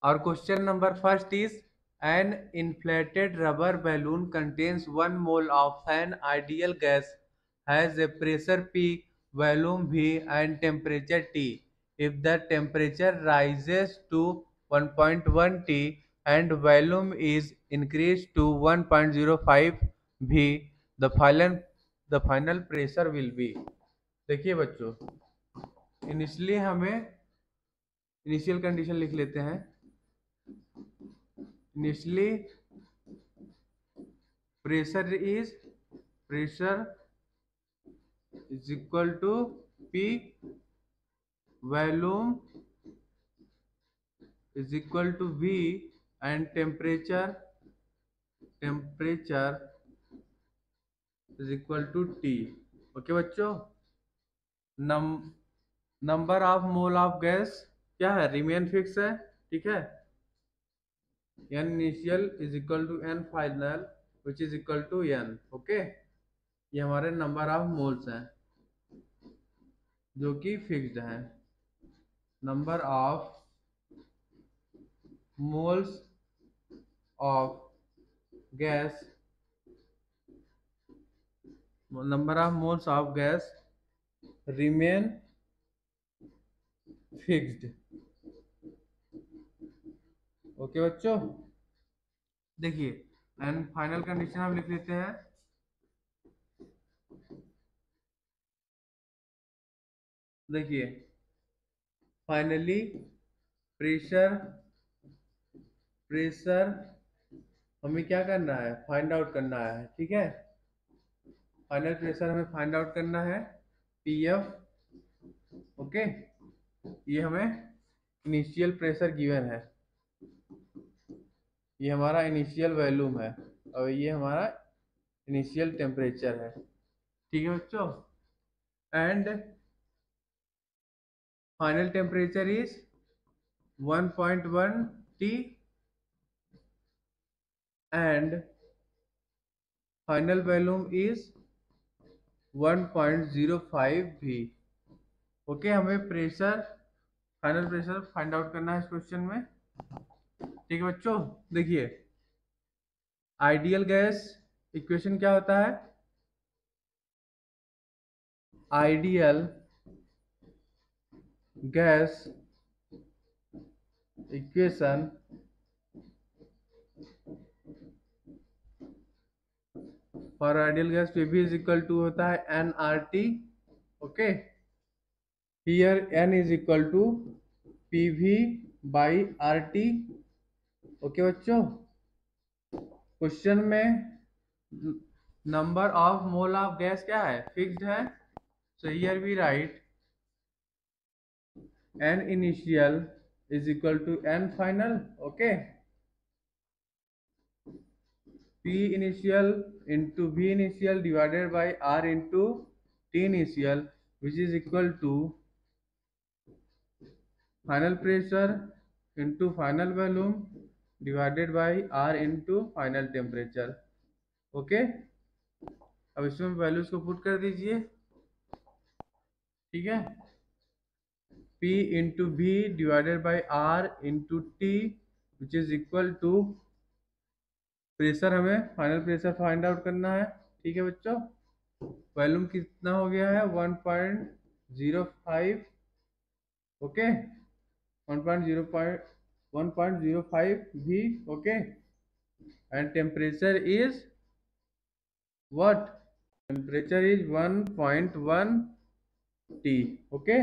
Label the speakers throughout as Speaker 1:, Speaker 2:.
Speaker 1: Our question number first is, an inflated rubber balloon contains 1 mole of an ideal gas, has a pressure P, volume V and temperature T. If the temperature rises to 1.1 T and volume is increased to 1.05 V, the final pressure will be। देखिए बच्चों, initially हमें initial condition लिख लेते हैं। Initially pressure is equal to P, volume is equal to V and temperature is equal to T। Okay बच्चों, number of mole of gas क्या है, remain fix है, ठीक है। n initial is equal to n final which is equal to n। Okay, ये हमारे number of moles हैं जो कि फिक्स्ड हैं। Number of moles of gas, number of moles of gas remain fixed। Okay बच्चों, देखिए एंड फाइनल कंडीशन हम लिख लेते हैं। देखिए फाइनली प्रेशर हमें क्या करना है, फाइंड आउट करना है, ठीक है। फाइनल प्रेशर हमें फाइंड आउट करना है, पीएफ। ओके, ये हमें इनिशियल प्रेशर गिवन है, ये हमारा इनिशियल वॉल्यूम है और ये हमारा इनिशियल टेम्परेचर है, ठीक है बच्चों। And final temperature is 1.1 T and final volume is 1.05 V। Okay, हमें pressure, final pressure find out करना है इस क्वेश्चन में, ठीक है बच्चों। देखिए आइडियल गैस इक्वेशन क्या होता है, ideal gas equation for ideal gas PV is equal to होता है nRT। Okay, here n is equal to PV by RT। Okay बच्चों, क्वेश्चन में number of mole of gas क्या है, फिक्स्ड है। So here we write n initial is equal to n final। Okay, P initial into V initial divided by R into T initial which is equal to final pressure into final volume divided by R into final temperature। Okay, अब इसमें values को put कर दीजिए, ठीक है। P into V divided by R into T which is equal to pressure, हमें final pressure find out करना है, ठीक है बच्चों। वॉल्यूम कितना हो गया है, 1.05। ओके, 1.05 भी। Okay, and temperature is what, temperature is 1.1 T। Okay,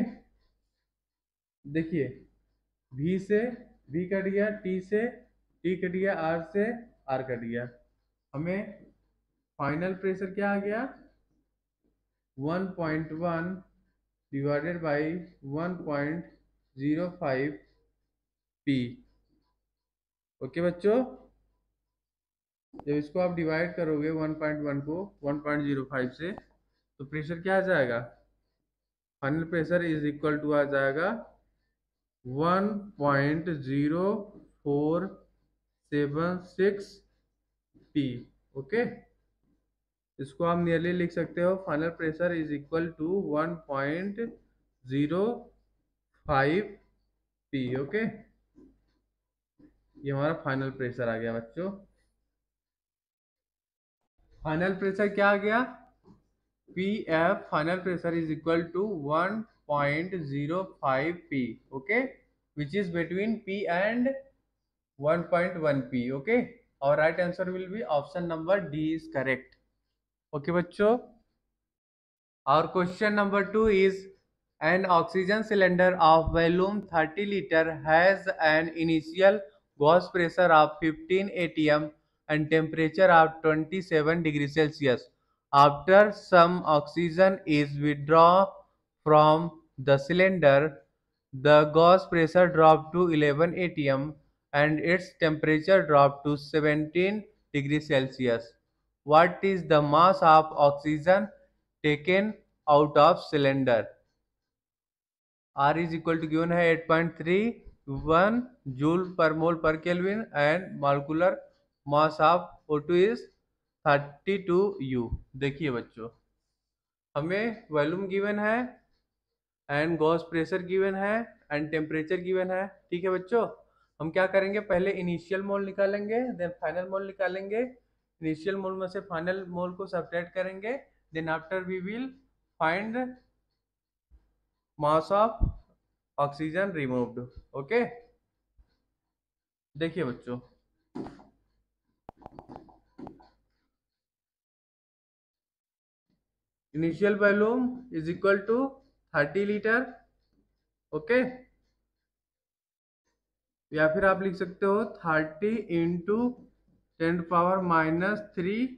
Speaker 1: देखिए V से V कट गया, T से T कट गया, R से R कट गया, हमें फाइनल प्रेशर क्या आ गया, 1.1 डिवाइडेड बाई 1.05 P। ओके बच्चों, जब इसको आप डिवाइड करोगे 1.1 को 1.05 से तो प्रेशर क्या आ जाएगा, final pressure is equal to आ जाएगा 1.0476 P। ओके, इसको आप नियरली लिख सकते हो, final pressure is equal to 1.05 P। Okay, ये हमारा फाइनल प्रेशर आ गया बच्चों। फाइनल प्रेशर क्या आ गया? P F final pressure is equal to 1.05 P, okay, which is between P and 1.1 P, okay. और right answer will be option number D is correct, okay बच्चों। Our question number 2 is an oxygen cylinder of volume 30 liter has an initial gas pressure of 15 atm and temperature of 27 degrees Celsius. After some oxygen is withdrawn from the cylinder, the gas pressure dropped to 11 atm and its temperature dropped to 17 degrees Celsius. What is the mass of oxygen taken out of cylinder? R is equal to given है 8.31 joule पर मोल पर kelvin and molecular mass of O2 is 32 U। देखिए बच्चों, हमें volume given है and Gauss pressure given है and temperature given है, ठीक है बच्चों। हम क्या करेंगे, पहले इनिशियल मोल निकालेंगे, देन फाइनल मोल निकालेंगे। इनिशियल मोल में से फाइनल मोल को सब्ट्रैक्ट करेंगे, then after we will find mass of oxygen removed, okay. देखिए बच्चों, initial volume is equal to 30 litre, okay, या फिर आप लिख सकते हो 30 into 10⁻³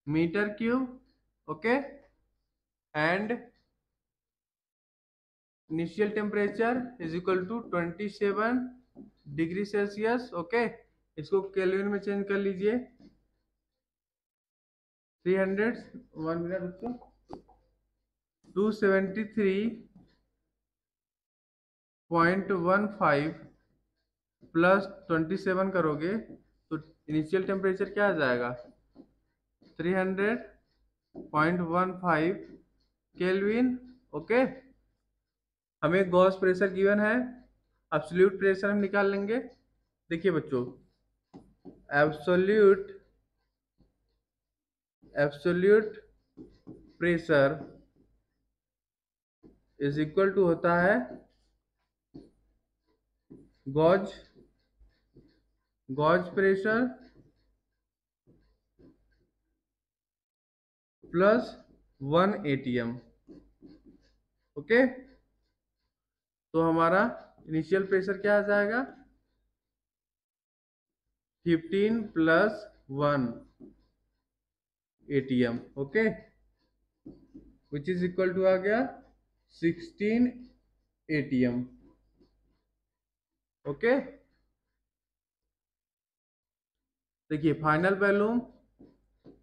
Speaker 1: metre cube, okay. And initial temperature is equal to 27 degree Celsius, okay. इसको केल्विन में चेंज कर लीजिए, 300, 1 मिनट बच्चों, 273.15 प्लस 27 करोगे तो इनिशियल टेम्परेचर क्या आ जाएगा, 300.15 केल्विन, ओके। हमें गॉस प्रेशर गिवन है, एब्सोल्यूट प्रेशर हम निकाल लेंगे। देखिए बच्चों, absolute pressure is equal to होता है gauge pressure plus 1 atm, okay. तो हमारा इनिशियल प्रेशर क्या आ जाएगा, 15 plus 1 atm, okay, which is equal to आ गया 16 atm, ओके। देखिए final volume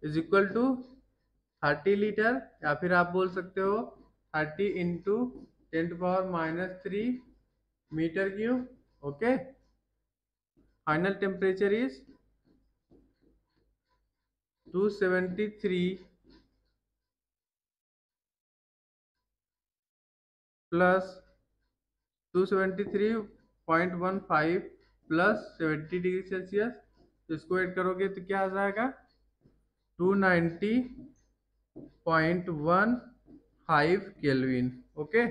Speaker 1: is equal to 30 litre, या फिर आप बोल सकते हो 30 into 10⁻³ metre cube, okay. Final temperature is 273 plus 273.15 plus 70 degree celsius, इसको ऐड करोगे तो क्या आ जाएगा, 290.15 केल्विन, ओके।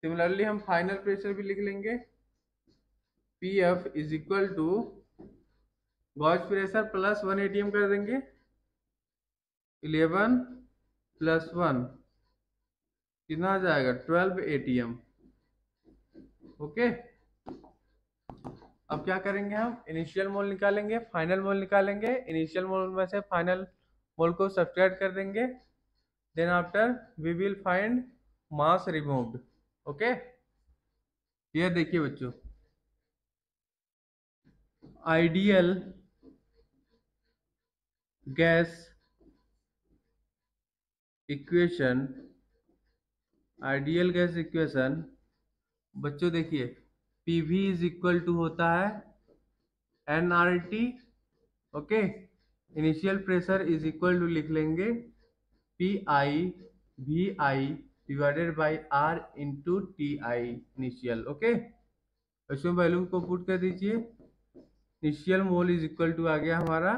Speaker 1: सिमिलरली हम फाइनल प्रेशर भी लिख लेंगे, P F is equal to gauge pressure plus 1 atm कर देंगे, 11 प्लस 1 कितना आ जाएगा, 12 atm, ओके। अब क्या करेंगे, हम इनिशियल मोल निकालेंगे, फाइनल मोल निकालेंगे। इनिशियल मोल में से फाइनल मोल को सब्ट्रैक्ट कर देंगे, then after we will find mass removed, okay. ये देखिए बच्चों, ideal gas equation, ideal gas equation बच्चों देखिए, PV इज इक्वल टू होता है nRT, okay. Initial pressure is equal to लिख लेंगे PI/VI divided by R into TI initial, okay. इसमें वैल्यू को पुट कर दीजिए। Initial mole is equal to आ गया हमारा,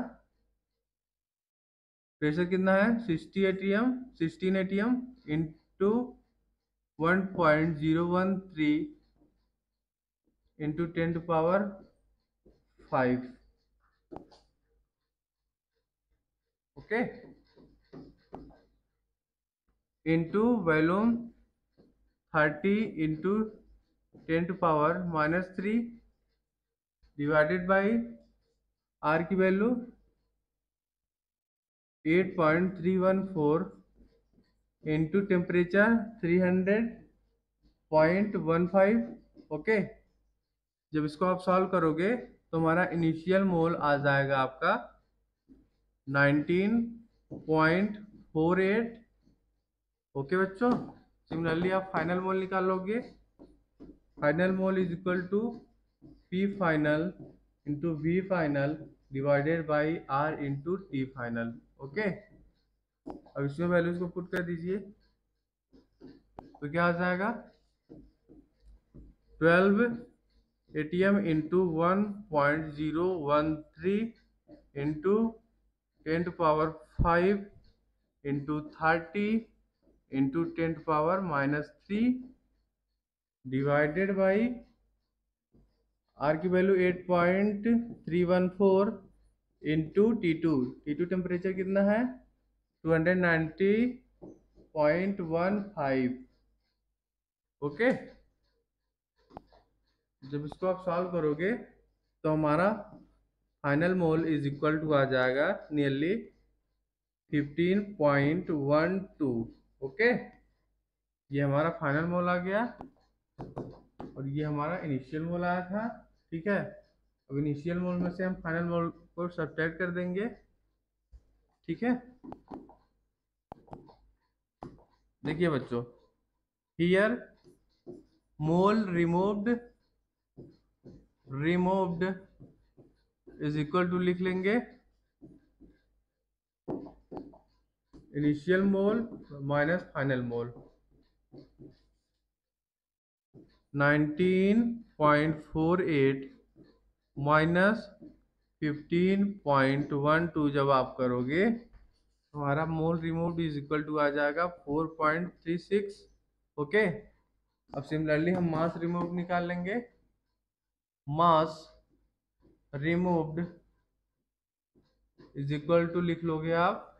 Speaker 1: प्रेशर कितना है 60 ATM 16 ATM into 1.013 into 10⁵ okay, into volume 30 into 10⁻³ divided by R की वैल्यू 8.314 इंटू टेम्परेचर 300.15। ओके, जब इसको आप सॉल्व करोगे तो हमारा इनिशियल मोल आ जाएगा आपका 19.48। ओके बच्चों, सिमिलरली आप फाइनल मोल निकालोगे। Final mole is equal to P final into V final divided by R into T final. Okay, अब इसमें वैल्यूज को पुट कर दीजिए तो क्या आ जाएगा 12 atm into 1.013 into 10⁵ into 30 into 10⁻³ divided by R की वैल्यू 8.314 इंटू T2 टेम्परेचर कितना है 290.15। ओके, जब इसको आप सॉल्व करोगे तो हमारा final mole is equal to आ जाएगा नियरली 15.12। ओके, ये हमारा फाइनल मोल आ गया और ये हमारा इनिशियल मोल आया था। ठीक है, अब इनिशियल मोल में से हम फाइनल मोल को सब्ट्रैक्ट कर देंगे। ठीक है, देखिए बच्चों, here mole removed is equal to लिख लेंगे initial mole minus final mole. 19.48 minus 15.12 जब आप करोगे हमारा mole removed is equal to आ जाएगा 4.36। ओके, अब सिमिलरली हम मास रिमूव्ड निकाल लेंगे। Mass removed is equal to लिख लोगे आप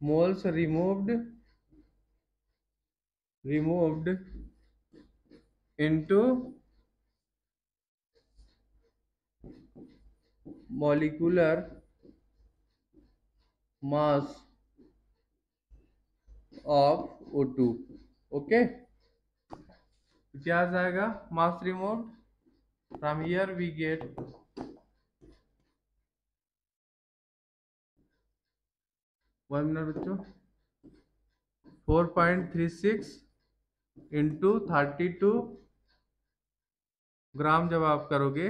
Speaker 1: moles removed into molecular mass of O2। Okay, तो क्या आ जाएगा mass removed from here we get 1 minute बच्चों 4.36 इंटू 32 ग्राम जब आप करोगे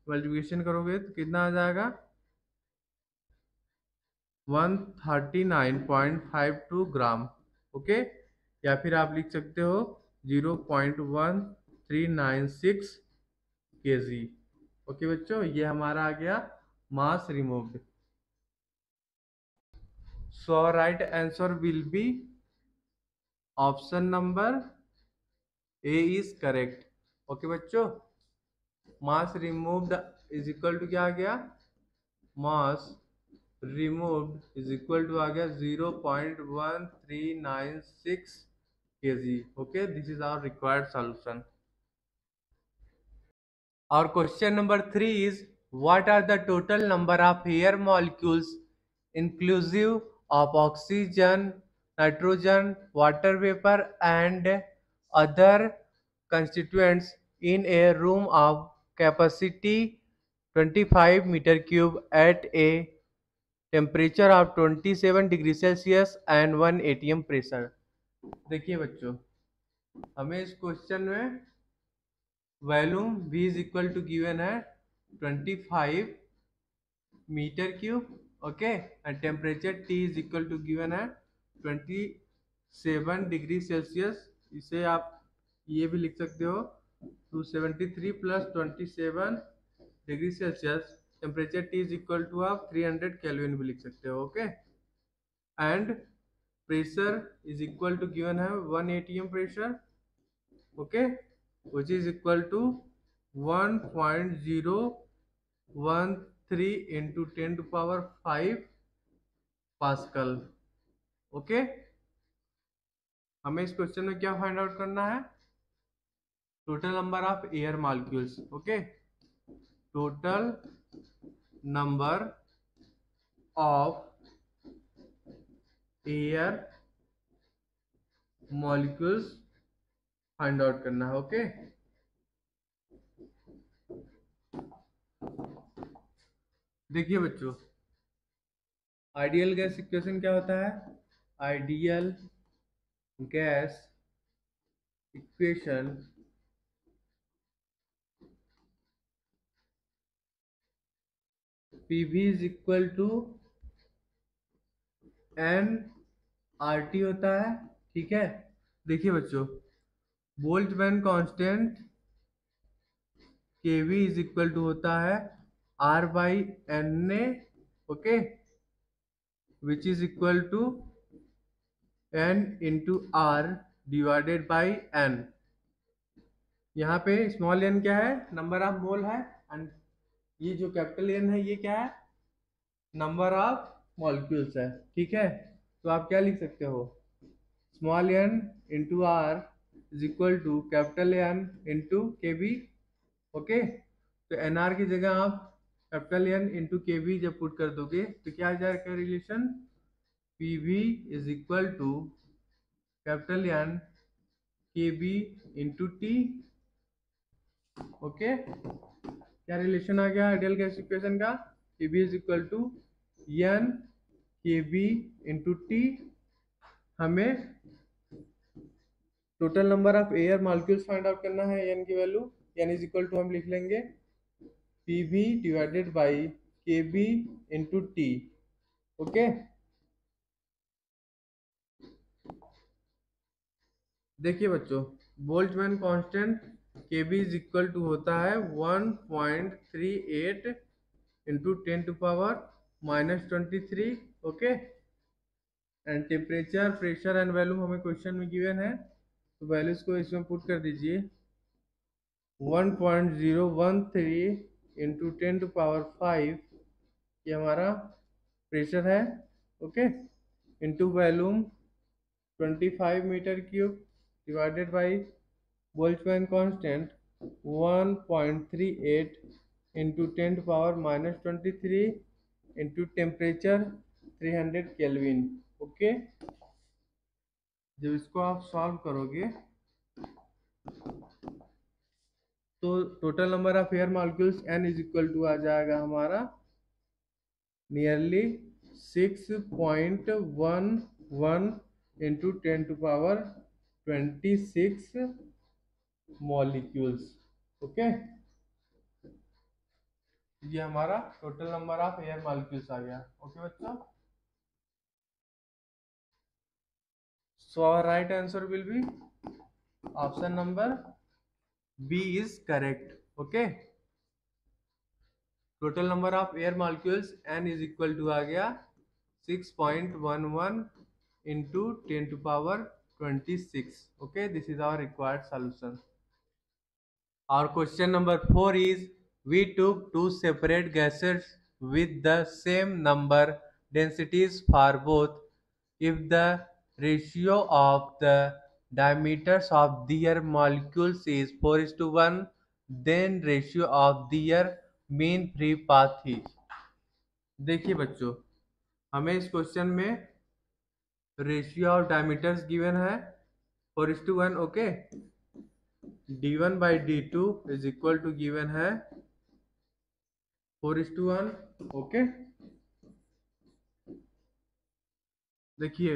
Speaker 1: मल्टीप्लिकेशन करोगे तो कितना आ जाएगा 139.52 ग्राम। ओके, या फिर आप लिख सकते हो 0.1396 kg। ओके बच्चों, ये हमारा आ गया mass removed. So right answer will be option number A is correct. Okay बच्चों, mass removed is equal to क्या आ गया mass removed is equal to आ गया 0.1396 kg। Okay, this is our required solution. Our question number 3 is what are the total number of air molecules inclusive of oxygen, nitrogen, water vapor and other constituents in a room of capacity 25 meter cube at a temperature of 27 degree Celsius and 1 atm pressure। देखिए बच्चों, हमें इस question में volume V is equal to given है 25 metre cube. Okay, and temperature T is equal to given है degree celsius, इसे आप ये भी लिख सकते हो 273 plus 27 degree celsius, temperature T is equal to आप 300 केल्विन भी लिख सकते हो, okay. And pressure is equal to given है 1 atm pressure, okay, which is equal to 1.013 into 10 to power 5 pascal, okay. हमें इस क्वेश्चन में क्या फाइंड आउट करना है? Total number of air molecules, okay, total number of air molecules find out करना है, okay. देखिए बच्चों, आइडियल गैस इक्वेशन क्या होता है? Ideal gas equation PV is equal to N R T होता है, ठीक है। देखिए बच्चों, Boltzmann constant KB is equal to होता है R by N A, okay, which is equal to N into R divided by N. यहाँ पे स्मॉल एन क्या है? नंबर ऑफ मोल है, एंड ये जो कैपिटल एन है ये क्या है? नंबर ऑफ मॉलिक्यूल्स है, ठीक है। तो आप क्या लिख सकते हो? Small N into R is equal to capital N into K B, okay. तो एन आर की जगह आप capital N into K B जब पुट कर दोगे तो क्या आ जाएगा relation? P V is equal to capital N K B into T, okay. क्या रिलेशन आ गया आइडियल गैस इक्वेशन का? K B is equal to N K B into T. हमें total number of air molecules find out करना है, N की वैल्यू, N is equal to हम लिख लेंगे P V divided by K B into T, okay. देखिए बच्चों, Boltzmann constant K B is equal to होता है 1.38 into 10 to power -23, okay. And temperature, pressure and volume हमें क्वेश्चन में गिवन है, तो वैल्यूज को इसमें पुट कर दीजिए। 1.013 इंटू 10 टू पावर 5 ये हमारा प्रेशर है, okay, into volume 25 metre cube divided by Boltzmann constant 1.38 into 10 to power -23 into temperature 300 kelvin, okay. जब इसको आप सॉल्व करोगे तो total number of air molecules n is equal to आ जाएगा हमारा nearly 6.11 into 10 to power 26 molecules, okay. ये हमारा total number of air molecules आ गया, ओके बच्चों। So our right answer will be option number B is correct, okay. Total number of air molecules n is equal to आ गया 6.11 into 10 to power 26, okay. This is our required solution. Our question number 4 is, we took two separate gases with the same number densities for both. If the ratio of the diameters of their molecules is 4:1, then ratio of their mean free path is। देखिए बच्चों, हमें इस question में ratio of diameters given है 4:1, okay. d1 by d2 is equal to given है 4:1, okay. देखिए,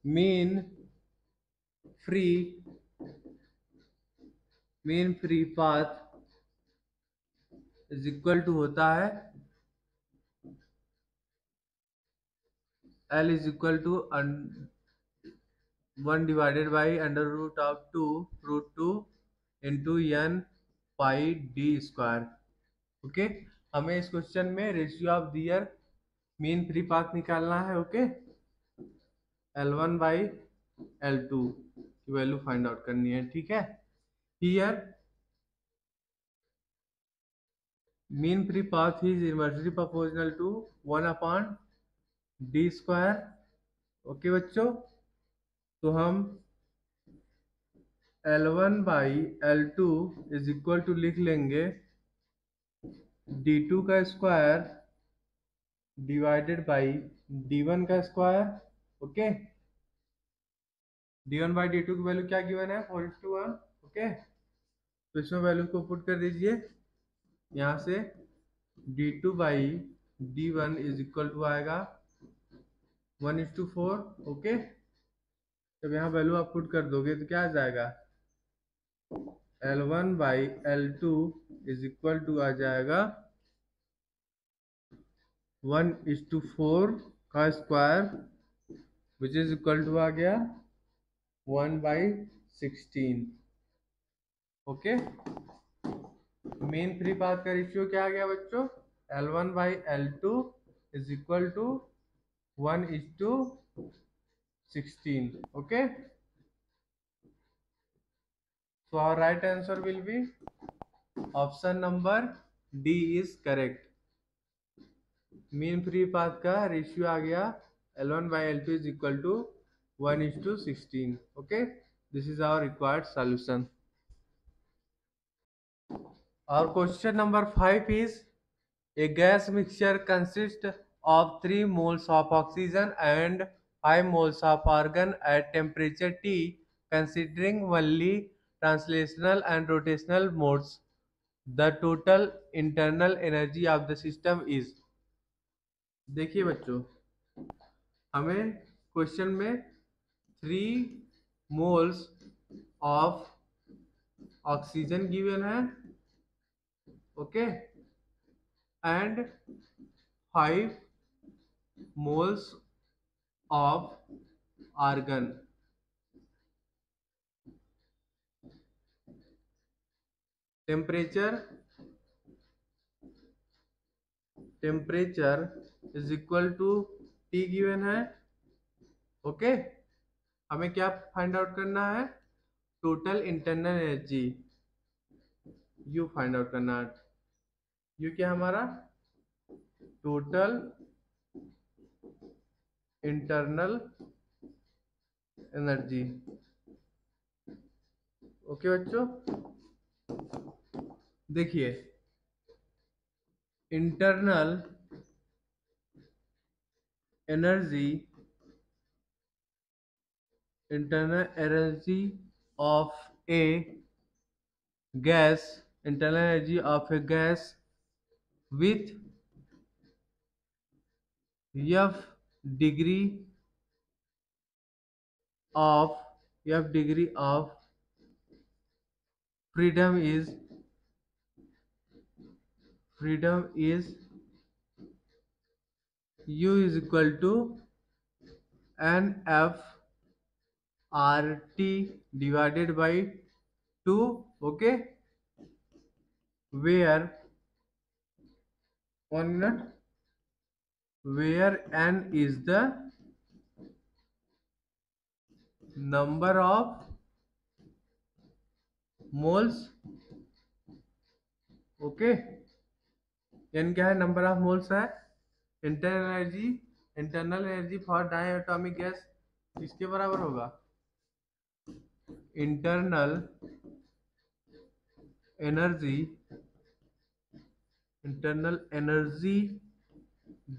Speaker 1: mean free path is equal to होता है L is equal to 1 divided by under root of 2 root 2 into N pi D square. Okay, हमें इस question में ratio of their mean free path निकालना है। Okay, L1 by L2 की value find out करनी है। ठीक है, here mean free path is inversely proportional to 1 upon D square. Okay बच्चों, तो हम L1 by L2 is equal to लिख लेंगे D2 का स्क्वायर डिवाइडेड बाई D1 का square. Okay, D1 by D2 की वैल्यू क्या गिवन है, 4:1। ओके, तो इसमें वैल्यू को पुट कर दीजिए यहाँ से। D2 by D1 is equal to आएगा 1:4। ओके, जब यहाँ वैल्यू आप पुट कर दोगे तो क्या आ जाएगा, L1 by L2 is equal to आ जाएगा 1:4 का square which is equal to आ गया 1/16। ओके, मेन फ्री पाथ का रेशियो क्या आ गया बच्चों, L1 by L2 is equal to 1:16। Okay, so our right answer will be option number D is correct। Mean free path का ratio आ गया L1 by L2 is equal to 1:16। Okay, this is our required solution. Our question number 5 is a gas mixture consists of 3 moles of oxygen and 5 moles of argon at temperature T. Considering only translational and rotational modes, the total internal energy of the system is। देखिए बच्चों, हमें question में 3 moles of oxygen given है। Okay, and 5 moles of argon। Temperature is equal to T given है। Okay, हमें क्या find out करना है, total internal energy U find out करना है। U क्या हमारा टोटल इंटरनल एनर्जी। ओके बच्चों, देखिए internal energy of A gas, internal energy of A gas with F degree of freedom is U is equal to NF RT divided by 2। okay, where 1 minute, where N is the number of moles। Okay, N क्या है, number of moles है। Internal energy for diatomic gas किसके बराबर होगा, internal energy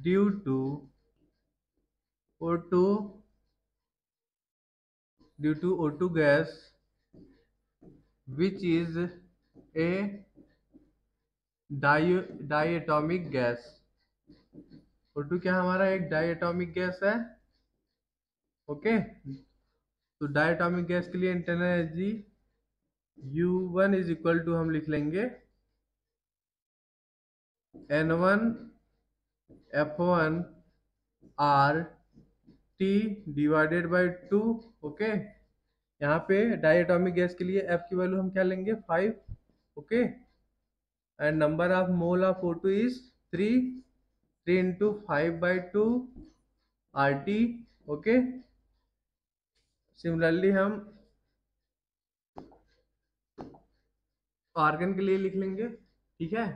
Speaker 1: due to O2 gas which is a diatomic gas। O2 क्या हमारा एक diatomic gas है। ओके, तो डायटोमिक गैस के लिए internal energy U1 is equal to हम लिख लेंगे N1 F1 R T T divided by 2। Okay, यहाँ पे डायटोमिक गैस के लिए F की वैल्यू हम क्या लेंगे 5। Okay, and number of mole of O2 is 3। 3 into 5/2 RT। Okay, similarly हम आर्गन के लिए लिख लेंगे। ठीक है,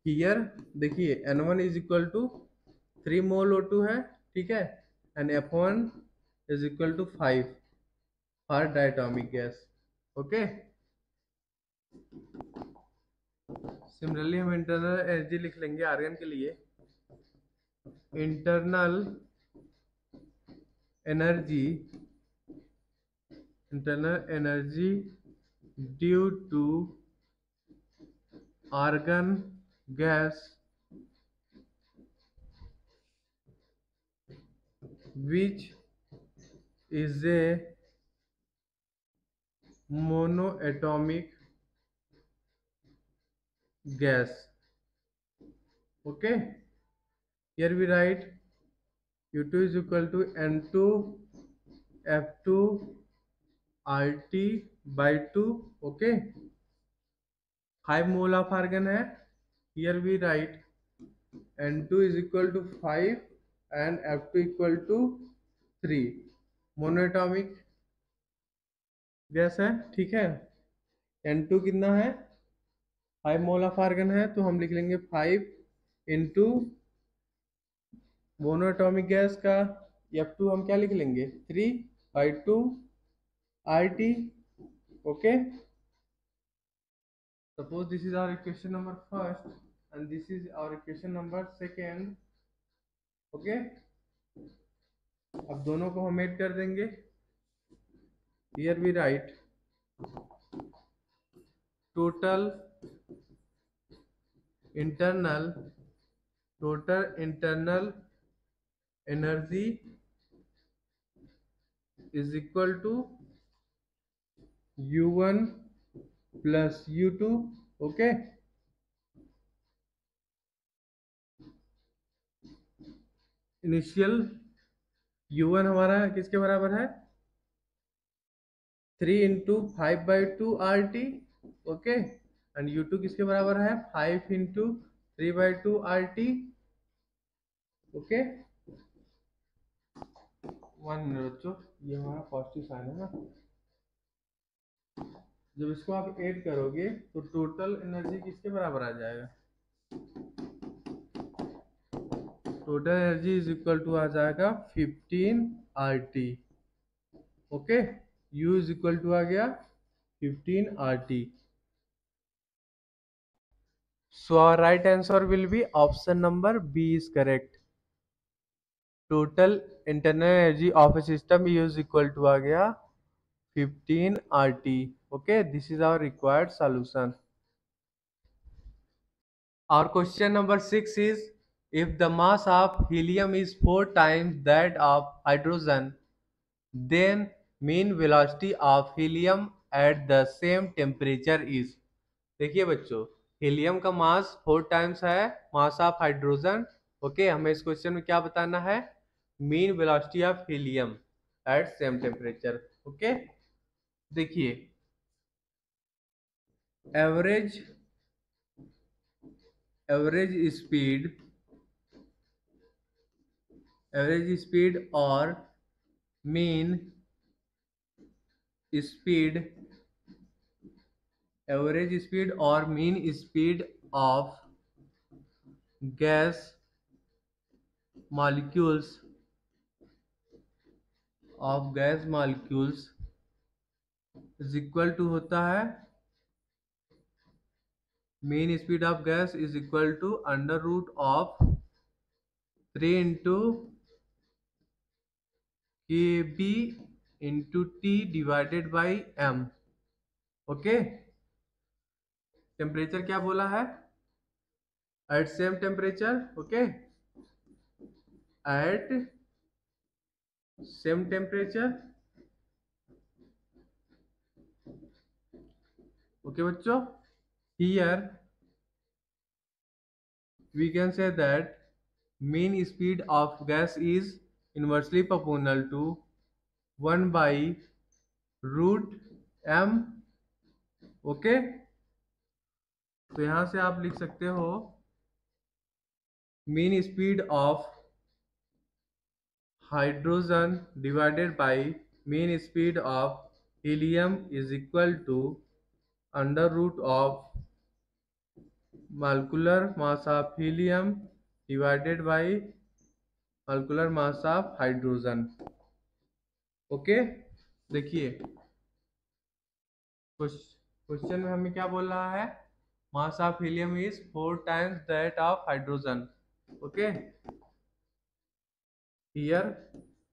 Speaker 1: हियर देखिए N1 is equal to 3 mole O2 है। ठीक है, and F1 is equal to 5 for diatomic gas. Okay, similarly हम इंटरनल एनर्जी लिख लेंगे आर्गन के लिए। Internal energy, internal energy due to argon gas which is a monoatomic gas. Okay, here we write U2 is equal to N2 F2 RT by 2. Okay, 5 mole of argon है। Here we write N2 is equal to 5 and F2 equal to 3, monoatomic gas है। ठीक है, N2 कितना है 5 mole of argon है, तो हम लिख लेंगे 5 इंटू मोनोएटॉमिक गैस का F2 हम क्या लिख लेंगे 3/2 RT। Okay, suppose this is our equation number first and this is our equation number second. Okay, अब दोनों को हम ऐड कर देंगे। Here we write total internal energy is equal to U1 plus U2। Okay, initial U1 हमारा किसके बराबर है 3 into 5/2 RT। Okay, and U2 किसके बराबर है 5 इंटू 3/2 RT। ओके, 1 मिनट बच्चों, ये हमारा पॉजिटिव साइन है ना। जब इसको आप ऐड करोगे तो टोटल एनर्जी किसके बराबर आ जाएगा, total energy is equal to आ जाएगा 15 RT। Okay, U is equal to आ गया 15 RT। So our right answer will be option number B is correct. Total internal energy of a system U is equal to आ गया 15 RT। Okay, this is our required solution. Our question number 6 is, if the mass of helium is 4 times that of hydrogen, then mean velocity of helium at the same temperature is। देखिए बच्चों, helium का मास 4 times है मास of hydrogen. Okay, हमें इस question में क्या बताना है, mean velocity of helium at same temperature. Okay, देखिए एवरेज स्पीड और मीन स्पीड, एवरेज स्पीड और mean speed of gas molecules is equal to होता है, mean speed of gas is equal to under root of 3 into K B into T divided by M. Okay, temperature क्या बोला है at same temperature. Okay, at same temperature. Okay बच्चों, here we can say that mean speed of gas is inversely proportional to 1/√m। Okay, तो यहां से आप लिख सकते हो mean speed of hydrogen divided by mean speed of helium is equal to under root of molecular mass of helium divided by molecular mass of hydrogen। Okay, देखिए question में हमें क्या बोल रहा है, मास of helium is 4 times that of hydrogen. Okay, here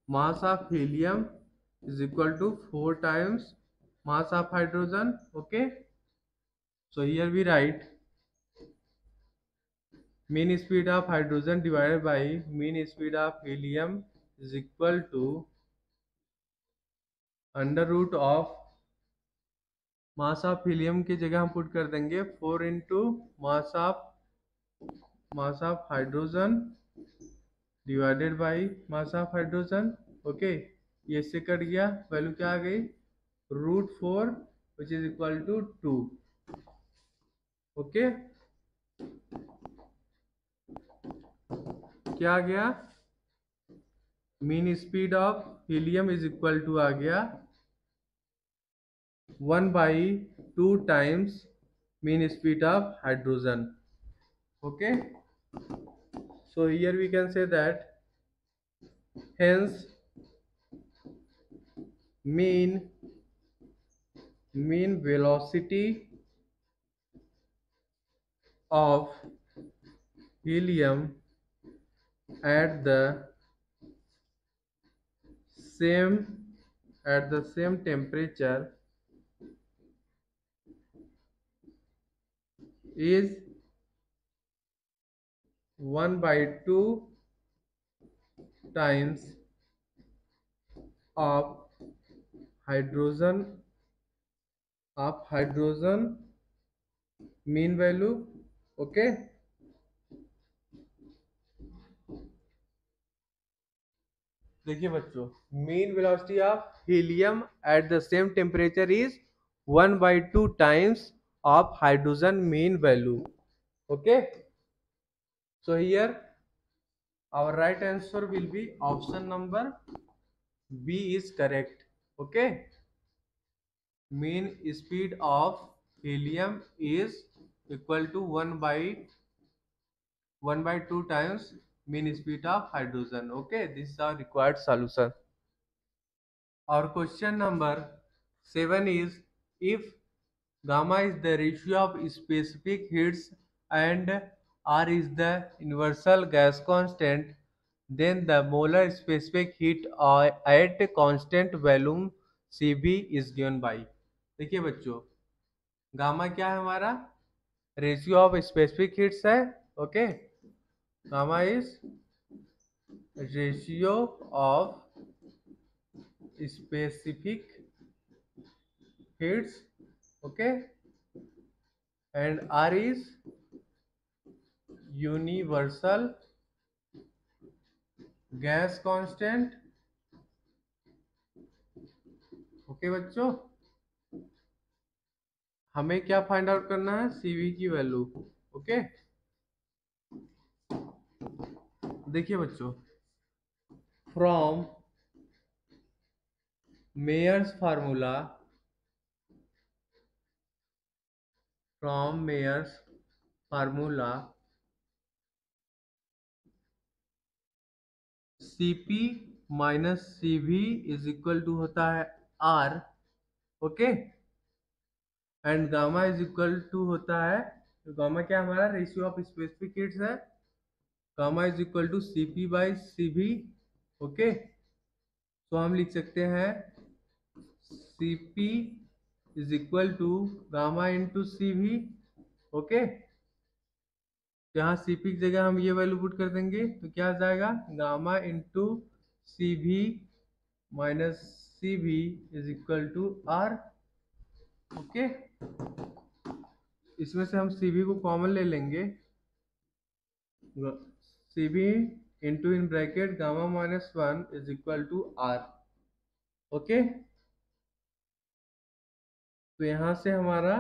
Speaker 1: mass of helium is equal to 4 times mass of hydrogen। okay, so here we write mean speed of hydrogen divided by mean speed of helium is equal to under root of mass of helium की जगह हम put कर देंगे 4 into mass of hydrogen divided by mass of hydrogen. Okay, ये इससे cut गया, value क्या आ गई, √4 which is equal to 2। Okay, क्या आ गया, mean speed of helium is equal to आ गया 1/2 times mean speed of hydrogen। okay, so here we can say that hence mean velocity of helium at same the same temperature is 1/2 times of hydrogen mean value। okay, देखिए बच्चों, mean velocity of helium at the same temperature is 1/2 times of hydrogen mean value. Okay, so here our right answer will be option number B is correct. Okay, mean speed of helium is equal to 1/2 times mean speed of hydrogen। okay, this is our required solution। Our question number 7 is, if gamma is the ratio of specific heats and R is the universal gas constant, then the molar specific heat at constant volume Cv is given by। देखिए बच्चों, gamma क्या है हमारा, ratio of specific heats है। Okay, gamma is ratio of specific heats। okay, and R is universal gas constant। Okay बच्चों, हमें क्या find out करना है, Cv की वैल्यू। ओके, देखिए बच्चों, from Mayer's formula Cp minus Cv is equal to होता है R। Okay, and gamma is equal to होता है, तो गामा क्या हमारा रेशियो ऑफ स्पेसिफिक हीट्स है, gamma is equal to Cp/Cv। Okay, तो हम लिख सकते हैं Cp is equal to gamma into Cv। Okay, यहाँ Cp की जगह हम ये वैल्यू पुट कर देंगे, तो क्या आ जाएगा, gamma into Cv minus Cv is equal to R। Okay, इसमें से हम Cv को कॉमन ले लेंगे, Cv into in bracket gamma minus 1 is equal to R. Okay, तो यहाँ से हमारा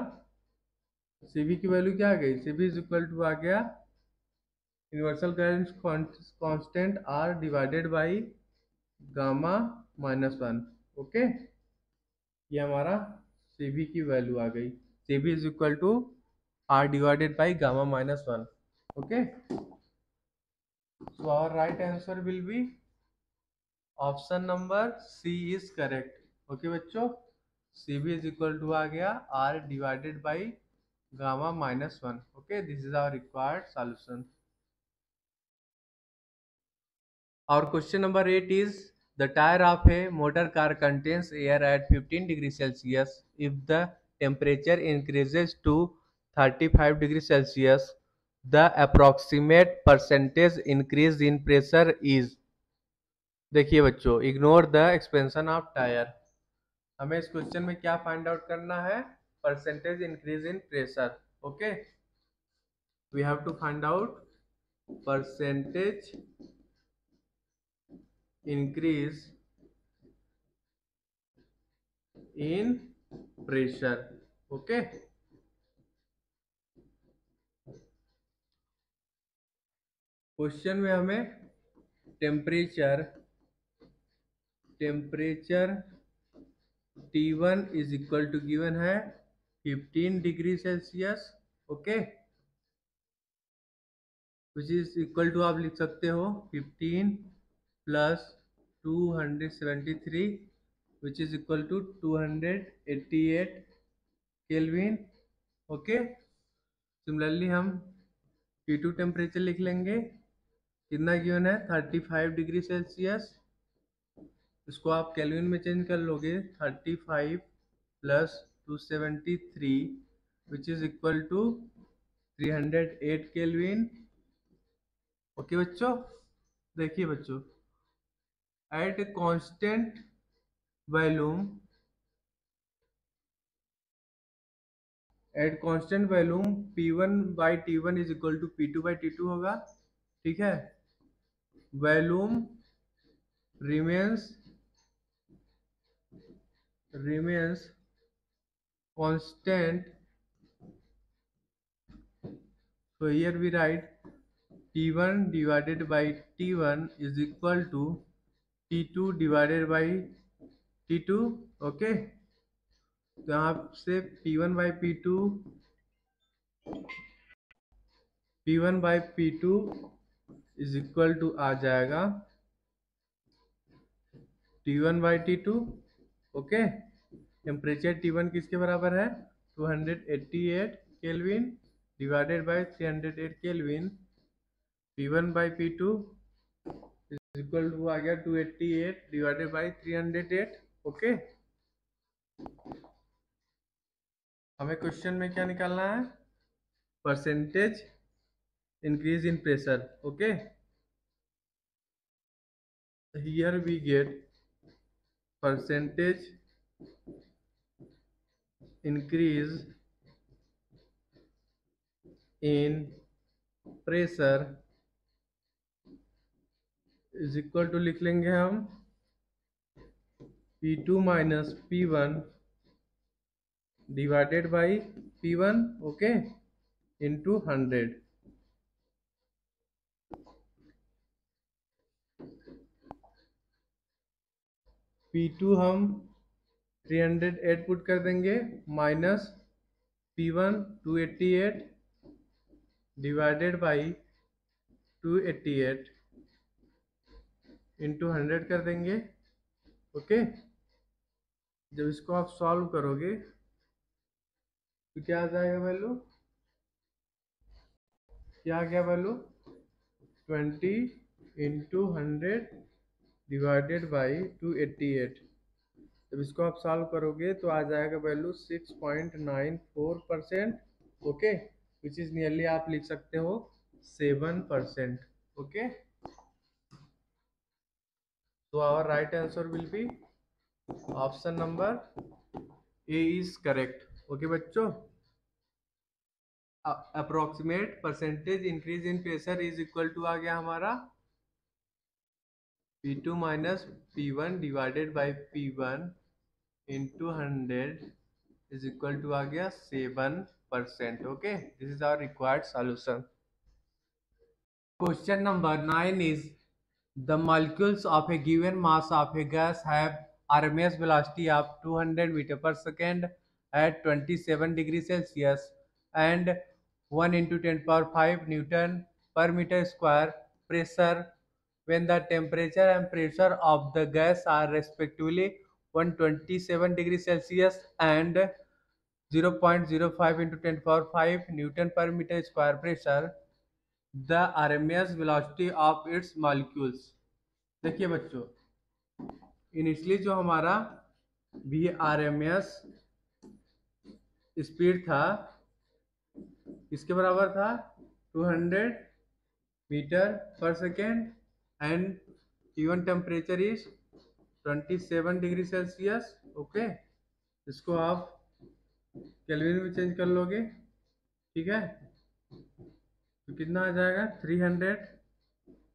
Speaker 1: सीवी की वैल्यू क्या आ गई, सीवी इज इक्वल टू आ गया universal current constant R divided by gamma minus 1। Okay, ये हमारा सीवी की वैल्यू आ गई, CV is equal to R divided by gamma minus 1। Okay, so our right answer will be option number C is correct. Okay बच्चों, C V is equal to आ गया R divided by gamma minus 1। Okay, this is our required solution. Our question number 8 is the tire of a motor car contains air at 15 degrees Celsius. If the temperature increases to 35 degrees Celsius, the approximate percentage increase in pressure is। देखिए बच्चों, ignore the expansion of tyre. हमें इस question में क्या find out करना है, percentage increase in pressure. Okay, we have to find out percentage increase in pressure. Okay, question में हमें temperature T1 is equal to given है 15 degree Celsius. Okay, which is equal to आप लिख सकते हो 15 plus 273 which is equal to 288 kelvin. Okay, similarly हम T2 temperature लिख लेंगे, कितना गिवन है 35 डिग्री सेल्सियस। इसको आप केल्विन में चेंज कर लोगे, 35 plus 273 which is equal to 308 kelvin. Okay बच्चों, देखिए बच्चों, at constant volume P1 by T1 is equal to P2 by T2 होगा। ठीक है, volume remains constant, so here we write T1 divided by T1 is equal to T2 divided by T2। Okay, तो यहाँ से P1 by P2 is equal to आ जाएगा T1 by T2। Okay, temperature T1 किसके बराबर है 288 kelvin divided by 308 kelvin. P1 by P2 is equal to आ गया 288 डिवाइडेड बाई 308। ओके, हमें क्वेश्चन में क्या निकालना है, percentage increase in pressure. Okay, here we get percentage increase in pressure is equal to लिख लेंगे हम P2 माइनस P1 divided by P1। Okay, into 100। P2 हम 308 पुट कर देंगे minus P1 288 divided by 288 into 100 कर देंगे। ओके, जब इसको आप सॉल्व करोगे तो क्या आ जाएगा वैल्यू, क्या आ गया वैल्यू 20 इंटू 100 डिवाइडेड बाई 288। जब इसको आप सॉल्व करोगे तो आ जाएगा value 6.94%। Okay, which is nearly आप लिख सकते हो 7%। ओके, तो our right answer will be option number A is correct. Okay बच्चों, approximate percentage increase in pressure is equal to आ गया हमारा P2 minus P1 divided by P1 into 100 is equal to आ गया 7%. Okay, this is our required solution. Question number 9 is the molecules of a given mass of a gas have RMS velocity of 200 meter per second at 27 degrees Celsius and 1 into 10 power 5 Newton per meter square pressure when the temperature and pressure of the gas are respectively 127 degrees Celsius and 0.05 into 10 power 5 Newton per meter square pressure the RMS velocity of its molecules. देखिए बच्चों, initially जो हमारा V R M S speed था इसके बराबर था 200 metre पर second and even temperature is 27 degree Celsius. Okay, इसको आप केल्विन में चेंज कर लोगे. ठीक है, तो कितना आ जाएगा 300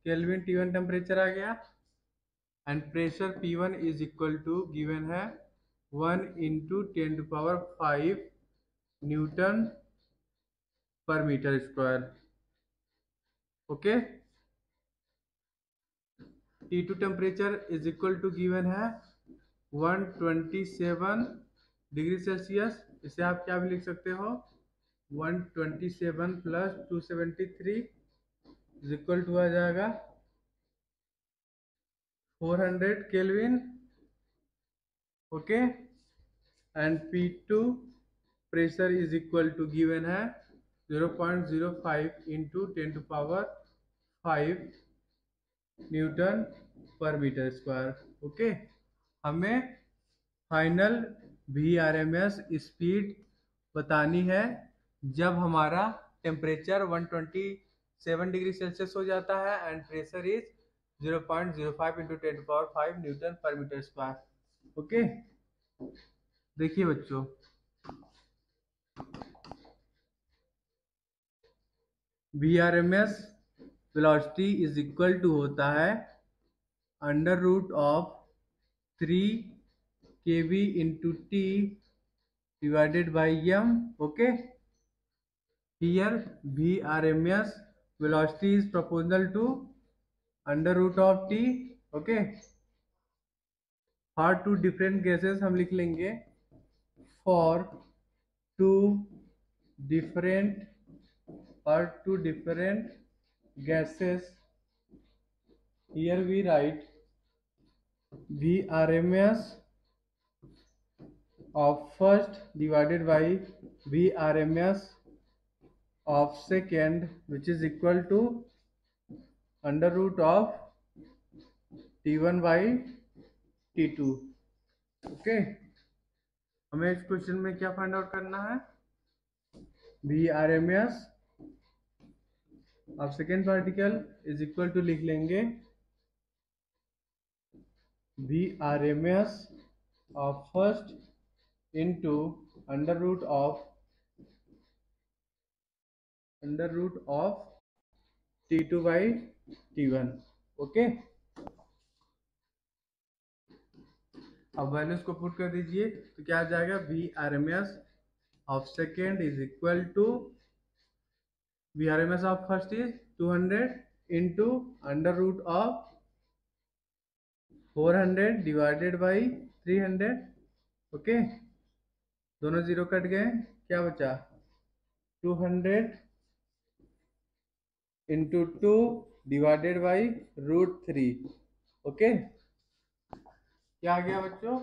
Speaker 1: केल्विन T1 टेम्परेचर आ गया and pressure P1 is equal to given है 1 इंटू 10 टू पावर 5 न्यूटन पर metre square. Okay, T2 temperature is equal to given है 127 डिग्री सेल्सियस. इसे आप क्या भी लिख सकते हो 127 प्लस 273 इज इक्वल टू आ जाएगा 400 kelvin. Okay, and P2 pressure is equal to given है 0.05 इंटू 10 टू पावर 5 न्यूटन पर मीटर स्क्वायर. ओके, हमें फाइनल VRMS स्पीड बतानी है जब हमारा टेम्परेचर 127 डिग्री सेल्सियस हो जाता है and pressure is 0.05 into 10 power 5 newton पर मीटर स्क्वायर. ओके, देखिए बच्चों, VRMS velocity is equal to होता है under root of 3 kV into T divided by m. Okay, here VRMS velocity is proportional to under root of T. Okay, for two different gases हम लिख लेंगे for two different gases. Here we write VRMS of first divided by VRMS of second, which is equal to under root of T1 by T2. Okay, हमें इस question में क्या find out करना है VRMS अब second particle is equal to लिख लेंगे VRMS of first into under root of T2 by T1. Okay, अब वैल्यूज को पुट कर दीजिए तो क्या आ जाएगा VRMS of second is equal to VRMS of first is 200 into under root of 400 divided by 300. Okay, दोनों जीरो कट गए, क्या बचा 200 इंटू 2 डिवाइडेड बाई √3. ओके, क्या आ गया बच्चों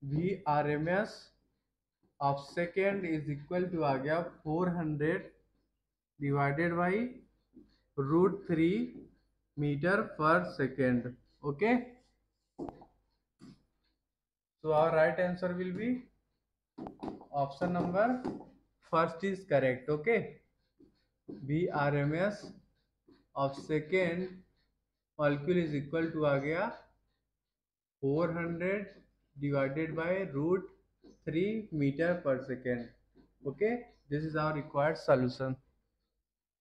Speaker 1: VRMS of second is equal to आ गया 400 डिवाइडेड बाई √3 मीटर पर second. Okay, so our right answer will be option number first is correct. Okay, VRMS of second molecule is equal to आ गया 400 divided by √3 meter per second. Okay, this is our required solution.